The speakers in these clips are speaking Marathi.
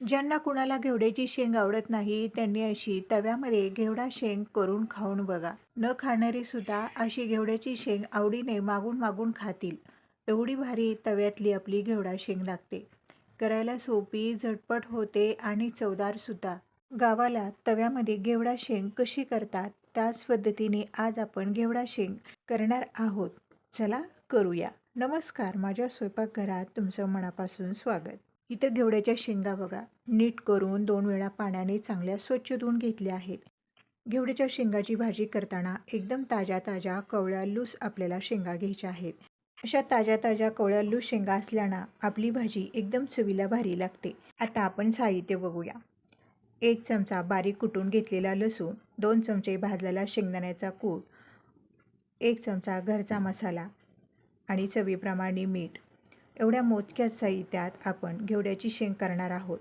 ज्यांना कुणाला घेवड्याची शेंग आवडत नाही त्यांनी अशी तव्यामध्ये घेवडा शेंग करून खाऊन बघा. न खाणारी सुद्धा अशी घेवड्याची शेंग आवडीने मागून मागून खातील. एवढी भारी तव्यातली आपली घेवडा शेंग लागते. करायला सोपी, झटपट होते आणि चवदार सुद्धा. गावाला तव्यामध्ये घेवडा शेंग कशी करतात त्याच पद्धतीने आज आपण घेवडा शेंग करणार आहोत. चला करूया. नमस्कार, माझ्या स्वयंपाकघरात तुमचं मनापासून स्वागत. इथं घेवड्याच्या शेंगा बघा, नीट करून 2 वेळा पाण्याने चांगल्या स्वच्छ धुवून घेतल्या आहेत. घेवड्याच्या शेंगाची भाजी करताना एकदम ताज्या ताज्या कवळ्यालूस आपल्याला शेंगा घ्यायच्या आहेत. अशा ताज्या ताज्या कवळ्यालूस शेंगा असल्यानं आपली भाजी एकदम चवीला भारी लागते. आता आपण साहित्य बघूया. 1 चमचा बारीक कुटून घेतलेला लसूण, 2 चमचे भाजलेला शेंगदाण्याचा कूट, 1 चमचा घरचा मसाला आणि चवीप्रमाणे मीठ. एवढ्या मोजक्या साहित्यात आपण घेवड्याची शेंग करणार आहोत.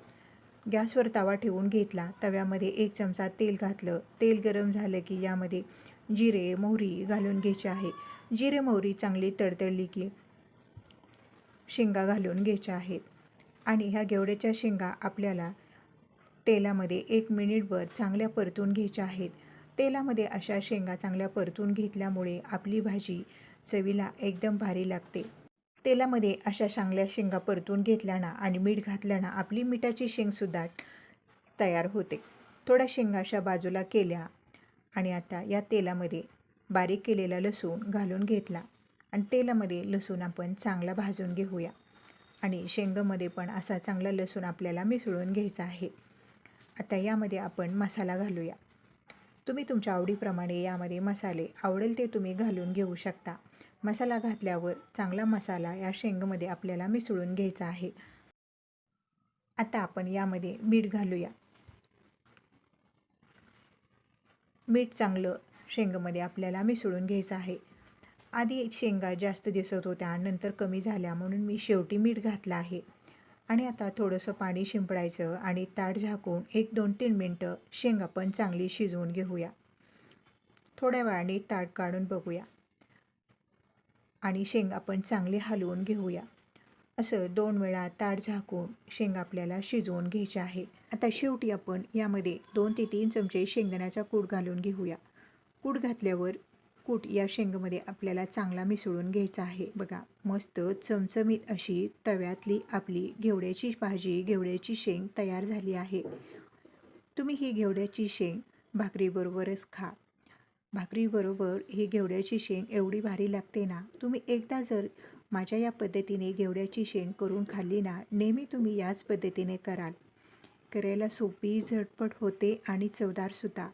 गॅसवर तवा ठेवून घेतला. तव्यामध्ये 1 चमचा तेल घातलं. तेल गरम झालं की यामध्ये जिरे, मोहरी घालून घ्यायची आहे. जिरे, मोहरी चांगली तडतडली की शेंगा घालून घ्यायच्या आहेत. आणि ह्या घेवड्याच्या शेंगा आपल्याला तेलामध्ये 1 मिनिटभर चांगल्या परतून घ्यायच्या आहेत. तेलामध्ये अशा शेंगा चांगल्या परतून घेतल्यामुळे आपली भाजी चवीला एकदम भारी लागते. तेलामध्ये अशा चांगल्या शेंगा परतून घेतल्यानं आणि मीठ घातल्यानं आपली मिठाची शेंगसुद्धा तयार होते. थोड्या शेंगा अशा बाजूला केल्या आणि आता या तेलामध्ये बारीक केलेला लसूण घालून घेतला आणि तेलामध्ये लसूण आपण चांगला भाजून घेऊया. आणि शेंगामध्ये पण असा चांगला लसूण आपल्याला मिसळून घ्यायचा आहे. आता यामध्ये आपण मसाला घालूया. तुम्ही तुमच्या आवडीप्रमाणे यामध्ये मसाले आवडेल ते तुम्ही घालून घेऊ शकता. मसाला घातल्यावर चांगला मसाला या शेंगामध्ये आपल्याला मिसळून घ्यायचा आहे. आता आपण यामध्ये मीठ घालूया. मीठ चांगलं शेंगामध्ये आपल्याला मिसळून घ्यायचं आहे. आधी शेंगा जास्त दिसत होत्या, नंतर कमी झाल्या म्हणून मी शेवटी मीठ घातलं आहे. आणि आता थोडंसं पाणी शिंपडायचं आणि ताट झाकून 1, 2, 3 मिनटं शेंग आपण चांगली शिजवून घेऊया. थोड्या वेळाने ताट काढून बघूया आणि शेंग आपण चांगली हलवून घेऊया. असं 2 वेळा ताट झाकून शेंग आपल्याला शिजवून घ्यायची आहे. आता शेवटी आपण यामध्ये 2 ते 3 चमचे शेंगदाण्याचा कूट घालून घेऊया. कूट घातल्यावर कूट या शेंगामध्ये आपल्याला चांगला मिसळून घ्यायचा आहे. बघा, मस्त चमचमीत अशी तव्यातली आपली घेवड्याची भाजी, घेवड्याची शेंग तयार झाली आहे. तुम्ही ही घेवड्याची शेंग भाकरीबरोबरच खा. भाकरीबरोबर ही घेवड्याची शेंग एवढी भारी लागते ना, तुम्ही एकदा जर माझ्या या पद्धतीने घेवड्याची शेंग करून खाल्ली ना, नेहमी तुम्ही याच पद्धतीने कराल. करायला सोपी, झटपट होते आणि चवदारसुद्धा.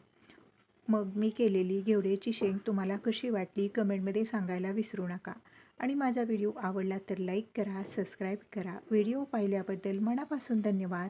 मग मी केलेली घेवड्याची शेंग तुम्हाला कशी वाटली कमेंटमध्ये सांगायला विसरू नका. आणि माझा व्हिडिओ आवडला तर लाईक करा, सबस्क्राईब करा. व्हिडिओ पाहिल्याबद्दल मनापासून धन्यवाद.